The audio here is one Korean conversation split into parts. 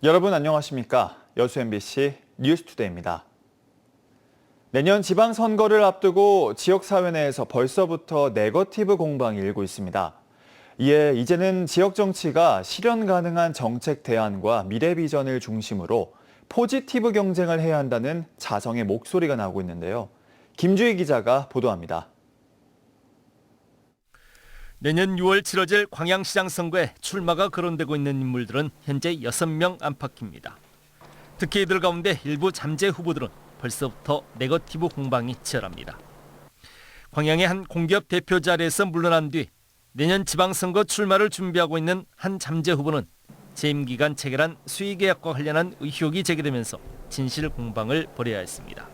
여러분 안녕하십니까? 여수 MBC 뉴스투데이입니다. 내년 지방선거를 앞두고 지역사회 내에서 벌써부터 네거티브 공방이 일고 있습니다. 이에 이제는 지역 정치가 실현 가능한 정책 대안과 미래 비전을 중심으로 포지티브 경쟁을 해야 한다는 자성의 목소리가 나오고 있는데요. 김주희 기자가 보도합니다. 내년 6월 치러질 광양시장 선거에 출마가 거론되고 있는 인물들은 현재 6명 안팎입니다. 특히 이들 가운데 일부 잠재 후보들은 벌써부터 네거티브 공방이 치열합니다. 광양의 한 공기업 대표 자리에서 물러난 뒤 내년 지방선거 출마를 준비하고 있는 한 잠재 후보는 재임 기간 체결한 수의계약과 관련한 의혹이 제기되면서 진실 공방을 벌여야 했습니다.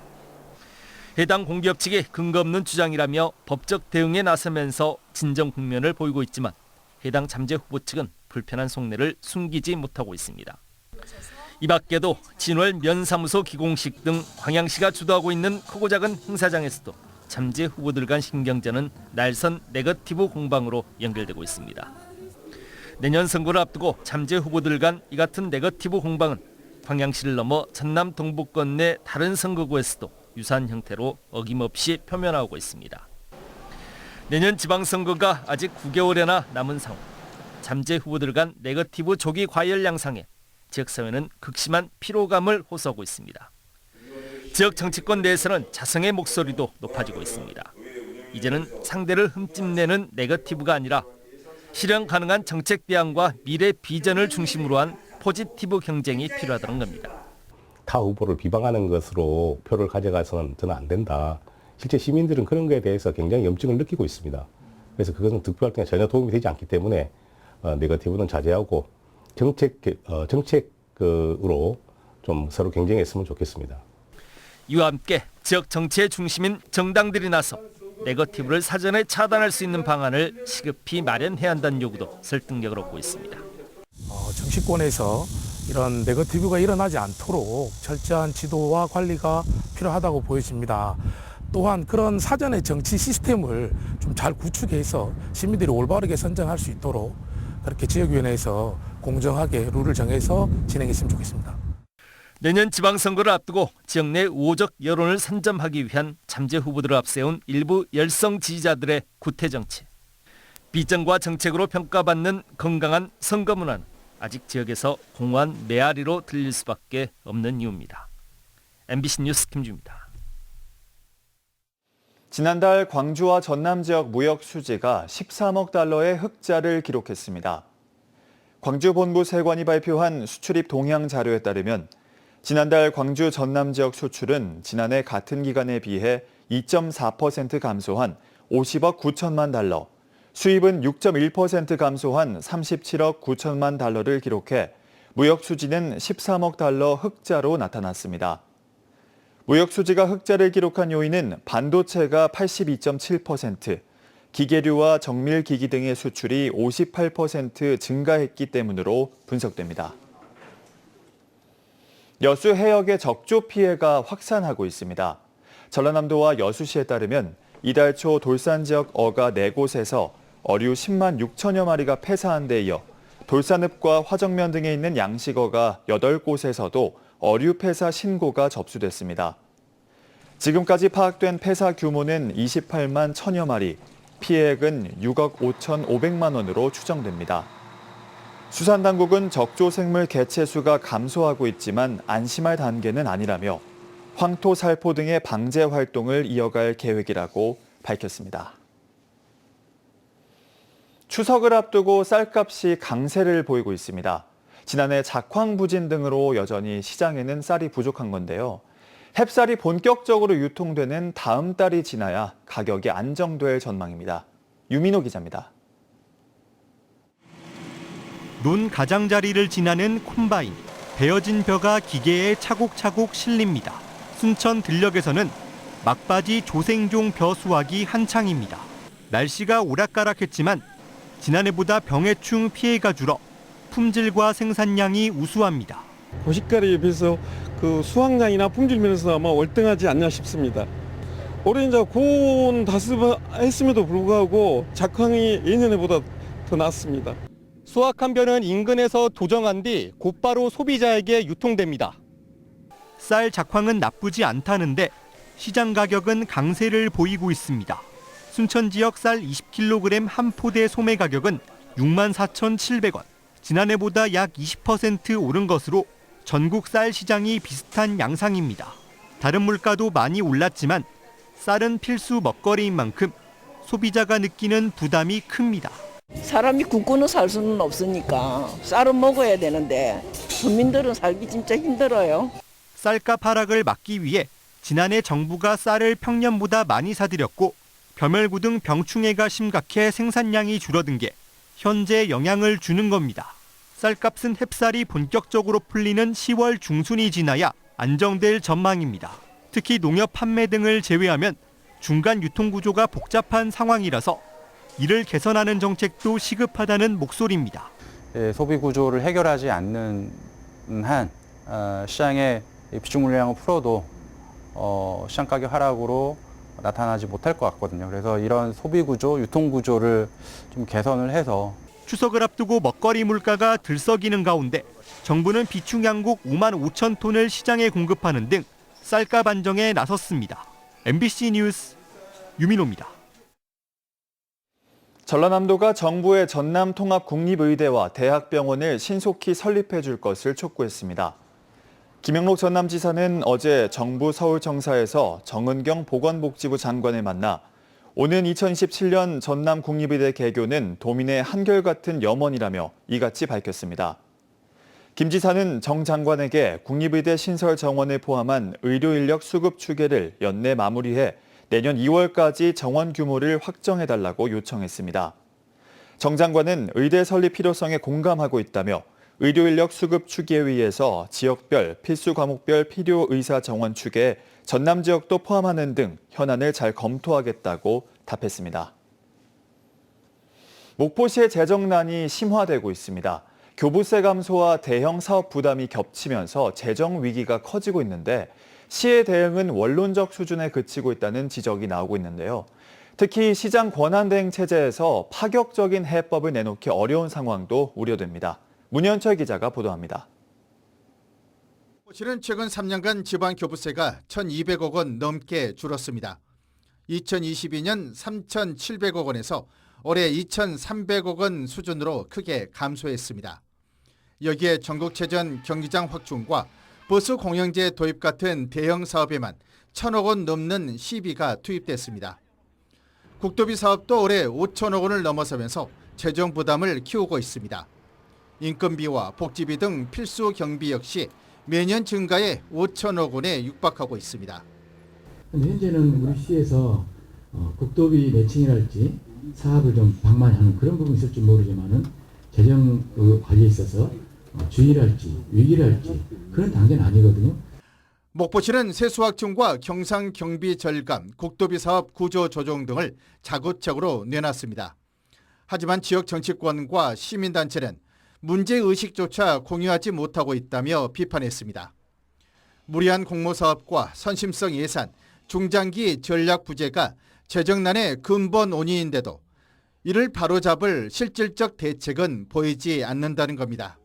해당 공기업 측이 근거 없는 주장이라며 법적 대응에 나서면서 진정 국면을 보이고 있지만 해당 잠재 후보 측은 불편한 속내를 숨기지 못하고 있습니다. 이 밖에도 진월 면사무소 기공식 등 광양시가 주도하고 있는 크고 작은 행사장에서도 잠재 후보들 간 신경전은 날선 네거티브 공방으로 연결되고 있습니다. 내년 선거를 앞두고 잠재 후보들 간 이 같은 네거티브 공방은 광양시를 넘어 전남 동부권 내 다른 선거구에서도 유사한 형태로 어김없이 표면화하고 있습니다. 내년 지방선거가 아직 9개월여나 남은 상황, 잠재 후보들 간 네거티브 조기 과열 양상에 지역사회는 극심한 피로감을 호소하고 있습니다. 지역 정치권 내에서는 자성의 목소리도 높아지고 있습니다. 이제는 상대를 흠집내는 네거티브가 아니라 실현 가능한 정책 대안과 미래 비전을 중심으로 한 포지티브 경쟁이 필요하다는 겁니다. 타 후보를 비방하는 것으로 표를 가져가서는 저는 안 된다. 실제 시민들은 그런 거에 대해서 굉장히 염증을 느끼고 있습니다. 그래서 그것은 득표활동에 전혀 도움이 되지 않기 때문에 네거티브는 자제하고 정책으로 좀 서로 경쟁했으면 좋겠습니다. 이와 함께 지역 정치의 중심인 정당들이 나서 네거티브를 사전에 차단할 수 있는 방안을 시급히 마련해야 한다는 요구도 설득력을 얻고 있습니다. 정치권에서 이런 네거티브가 일어나지 않도록 철저한 지도와 관리가 필요하다고 보여집니다. 또한 그런 사전의 정치 시스템을 좀 잘 구축해서 시민들이 올바르게 선정할 수 있도록 그렇게 지역위원회에서 공정하게 룰을 정해서 진행했으면 좋겠습니다. 내년 지방선거를 앞두고 지역 내 우호적 여론을 선점하기 위한 잠재 후보들을 앞세운 일부 열성 지지자들의 구태정치. 비전과 정책으로 평가받는 건강한 선거 문화는 아직 지역에서 공허한 메아리로 들릴 수밖에 없는 이유입니다. MBC 뉴스 김주입니다. 지난달 광주와 전남 지역 무역 수지가 13억 달러의 흑자를 기록했습니다. 광주 본부 세관이 발표한 수출입 동향 자료에 따르면 지난달 광주 전남 지역 수출은 지난해 같은 기간에 비해 2.4% 감소한 50억 9천만 달러, 수입은 6.1% 감소한 37억 9천만 달러를 기록해 무역 수지는 13억 달러 흑자로 나타났습니다. 무역 수지가 흑자를 기록한 요인은 반도체가 82.7%, 기계류와 정밀기기 등의 수출이 58% 증가했기 때문으로 분석됩니다. 여수 해역의 적조 피해가 확산하고 있습니다. 전라남도와 여수시에 따르면 이달 초 돌산 지역 어가 4곳에서 어류 10만 6천여 마리가 폐사한 데 이어 돌산읍과 화정면 등에 있는 양식어가 8곳에서도 어류 폐사 신고가 접수됐습니다. 지금까지 파악된 폐사 규모는 28만 1천여 마리, 피해액은 6억 5,500만 원으로 추정됩니다. 수산당국은 적조생물 개체수가 감소하고 있지만 안심할 단계는 아니라며 황토, 살포 등의 방제 활동을 이어갈 계획이라고 밝혔습니다. 추석을 앞두고 쌀값이 강세를 보이고 있습니다. 지난해 작황 부진 등으로 여전히 시장에는 쌀이 부족한 건데요. 햅쌀이 본격적으로 유통되는 다음 달이 지나야 가격이 안정될 전망입니다. 유민호 기자입니다. 논 가장자리를 지나는 콤바인, 베어진 벼가 기계에 차곡차곡 실립니다. 순천 들녘에서는 막바지 조생종 벼 수확이 한창입니다. 날씨가 오락가락했지만 지난해보다 병해충 피해가 줄어 품질과 생산량이 우수합니다. 고시가리에 비해서 그 수확량이나 품질 면에서 아마 월등하지 않나 싶습니다. 올해 이제 고온 다습했음에도 불구하고 작황이 예년에보다 더 낫습니다. 수확한 벼는 인근에서 도정한 뒤 곧바로 소비자에게 유통됩니다. 쌀 작황은 나쁘지 않다는데 시장 가격은 강세를 보이고 있습니다. 순천 지역 쌀 20kg 한 포대 소매 가격은 64,700원. 지난해보다 약 20% 오른 것으로 전국 쌀 시장이 비슷한 양상입니다. 다른 물가도 많이 올랐지만 쌀은 필수 먹거리인 만큼 소비자가 느끼는 부담이 큽니다. 사람이 굶고는 살 수는 없으니까 쌀은 먹어야 되는데 국민들은 살기 진짜 힘들어요. 쌀값 하락을 막기 위해 지난해 정부가 쌀을 평년보다 많이 사들였고 벼멸구 등 병충해가 심각해 생산량이 줄어든 게 현재 영향을 주는 겁니다. 쌀값은 햅쌀이 본격적으로 풀리는 10월 중순이 지나야 안정될 전망입니다. 특히 농협 판매 등을 제외하면 중간 유통 구조가 복잡한 상황이라서 이를 개선하는 정책도 시급하다는 목소리입니다. 소비 구조를 해결하지 않는 한 시장의 비중 물량을 풀어도 시장 가격 하락으로 나타나지 못할 것 같거든요. 그래서 이런 소비 구조, 유통 구조를 좀 개선을 해서 추석을 앞두고 먹거리 물가가 들썩이는 가운데 정부는 비축 양곡 5만 5천 톤을 시장에 공급하는 등 쌀값 안정에 나섰습니다. MBC 뉴스 유민호입니다. 전라남도가 정부의 전남통합국립의대와 대학병원을 신속히 설립해 줄 것을 촉구했습니다. 김영록 전남지사는 어제 정부 서울청사에서 정은경 보건복지부 장관을 만나 오는 2027년 전남국립의대 개교는 도민의 한결같은 염원이라며 이같이 밝혔습니다. 김 지사는 정 장관에게 국립의대 신설 정원을 포함한 의료인력 수급 추계를 연내 마무리해 내년 2월까지 정원 규모를 확정해달라고 요청했습니다. 정 장관은 의대 설립 필요성에 공감하고 있다며 의료인력 수급 추계회의에서 지역별, 필수 과목별 필요 의사 정원 추계에 전남 지역도 포함하는 등 현안을 잘 검토하겠다고 답했습니다. 목포시의 재정난이 심화되고 있습니다. 교부세 감소와 대형 사업 부담이 겹치면서 재정 위기가 커지고 있는데 시의 대응은 원론적 수준에 그치고 있다는 지적이 나오고 있는데요. 특히 시장 권한 대행 체제에서 파격적인 해법을 내놓기 어려운 상황도 우려됩니다. 문현철 기자가 보도합니다. 목포시는 최근 3년간 지방 교부세가 1,200억 원 넘게 줄었습니다. 2022년 3,700억 원에서 올해 2,300억 원 수준으로 크게 감소했습니다. 여기에 전국체전 경기장 확충과 버스 공영제 도입 같은 대형 사업에만 1,000억 원 넘는 시비가 투입됐습니다. 국도비 사업도 올해 5천억 원을 넘어서면서 재정 부담을 키우고 있습니다. 인건비와 복지비 등 필수 경비 역시 매년 증가해 5천억 원에 육박하고 있습니다. 현재는 우리 시에서 국도비 매칭이랄지 사업을 좀 방만하는 그런 부분이 있을지 모르지만은 재정 관리에 있어서 주의랄지 위기랄지 그런 단계는 아니거든요. 목포시는 세수 확충과 경상 경비 절감, 국도비 사업 구조 조정 등을 자구책으로 내놨습니다. 하지만 지역 정치권과 시민단체는 문제의식조차 공유하지 못하고 있다며 비판했습니다. 무리한 공모사업과 선심성 예산, 중장기 전략 부재가 재정난의 근본 원인인데도 이를 바로잡을 실질적 대책은 보이지 않는다는 겁니다.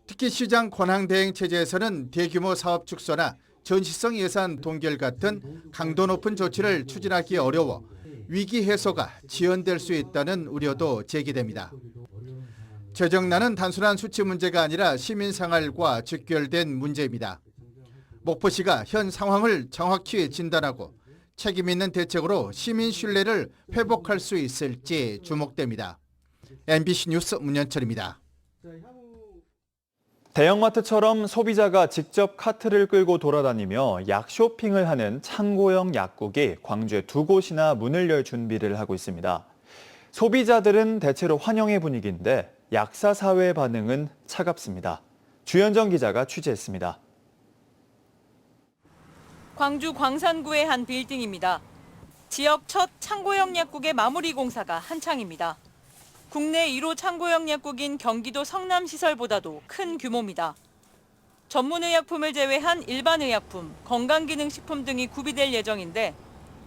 특히 시장 권한 대행 체제에서는 대규모 사업 축소나 전시성 예산 동결 같은 강도 높은 조치를 추진하기 어려워 위기 해소가 지연될 수 있다는 우려도 제기됩니다. 재정난은 단순한 수치 문제가 아니라 시민 생활과 직결된 문제입니다. 목포시가 현 상황을 정확히 진단하고 책임 있는 대책으로 시민 신뢰를 회복할 수 있을지 주목됩니다. MBC 뉴스 문현철입니다. 대형마트처럼 소비자가 직접 카트를 끌고 돌아다니며 약 쇼핑을 하는 창고형 약국이 광주에 2곳이나 문을 열 준비를 하고 있습니다. 소비자들은 대체로 환영의 분위기인데 약사 사회의 반응은 차갑습니다. 주현정 기자가 취재했습니다. 광주 광산구의 한 빌딩입니다. 지역 첫 창고형 약국의 마무리 공사가 한창입니다. 국내 1호 창고형 약국인 경기도 성남시설보다도 큰 규모입니다. 전문의약품을 제외한 일반의약품, 건강기능식품 등이 구비될 예정인데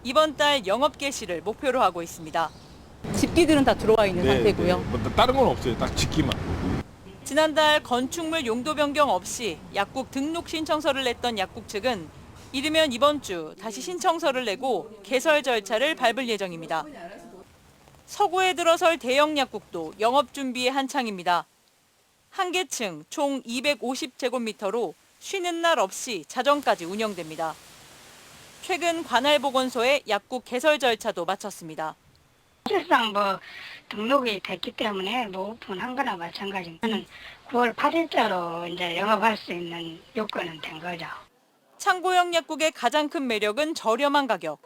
이번 달 영업 개시를 목표로 하고 있습니다. 집기들은 다 들어와 있는 상태고요. 뭐 다른 건 없어요. 딱 집기만. 지난달 건축물 용도 변경 없이 약국 등록 신청서를 냈던 약국 측은 이르면 이번 주 다시 신청서를 내고 개설 절차를 밟을 예정입니다. 서구에 들어설 대형 약국도 영업 준비에 한창입니다. 한 개층 총 250제곱미터로 쉬는 날 없이 자정까지 운영됩니다. 최근 관할보건소에 약국 개설 절차도 마쳤습니다. 사실상 등록이 됐기 때문에 오픈한 거나 마찬가지입니다. 저는 9월 8일자로 이제 영업할 수 있는 요건은 된 거죠. 창고형 약국의 가장 큰 매력은 저렴한 가격.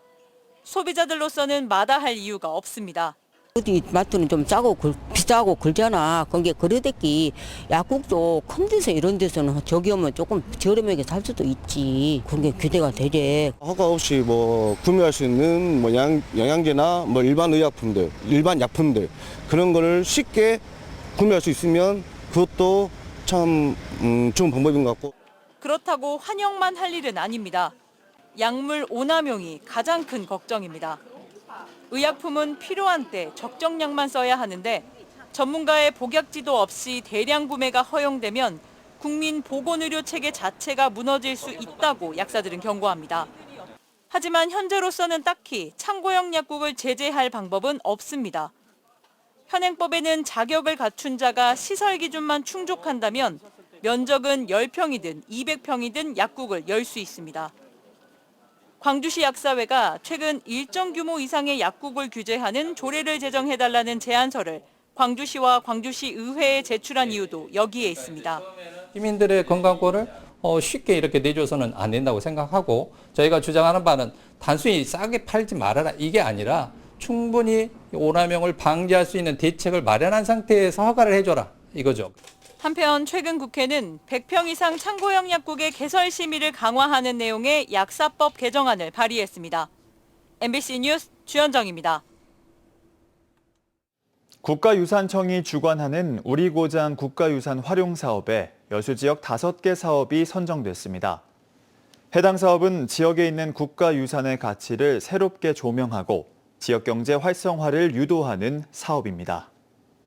소비자들로서는 마다할 이유가 없습니다. 어디 마트는 좀 짜고 비싸고 그러잖아. 그게 그러댔기 약국도 큰 데서 이런 데서는 저기 오면 조금 저렴하게 살 수도 있지. 그게 기대가 되지. 허가 없이 구매할 수 있는 영양제나 일반 의약품들, 일반 약품들 그런 거를 쉽게 구매할 수 있으면 그것도 참 좋은 방법인 것 같고. 그렇다고 환영만 할 일은 아닙니다. 약물 오남용이 가장 큰 걱정입니다. 의약품은 필요한 때 적정량만 써야 하는데 전문가의 복약지도 없이 대량 구매가 허용되면 국민 보건의료 체계 자체가 무너질 수 있다고 약사들은 경고합니다. 하지만 현재로서는 딱히 창고형 약국을 제재할 방법은 없습니다. 현행법에는 자격을 갖춘 자가 시설 기준만 충족한다면 면적은 10평이든 200평이든 약국을 열 수 있습니다. 광주시 약사회가 최근 일정 규모 이상의 약국을 규제하는 조례를 제정해달라는 제안서를 광주시와 광주시 의회에 제출한 이유도 여기에 있습니다. 시민들의 건강권을 쉽게 이렇게 내줘서는 안 된다고 생각하고 저희가 주장하는 바는 단순히 싸게 팔지 말아라 이게 아니라 충분히 오남용을 방지할 수 있는 대책을 마련한 상태에서 허가를 해줘라 이거죠. 한편 최근 국회는 100평 이상 창고형 약국의 개설 심의를 강화하는 내용의 약사법 개정안을 발의했습니다. MBC 뉴스 주현정입니다. 국가유산청이 주관하는 우리고장 국가유산 활용 사업에 여수지역 5개 사업이 선정됐습니다. 해당 사업은 지역에 있는 국가유산의 가치를 새롭게 조명하고 지역 경제 활성화를 유도하는 사업입니다.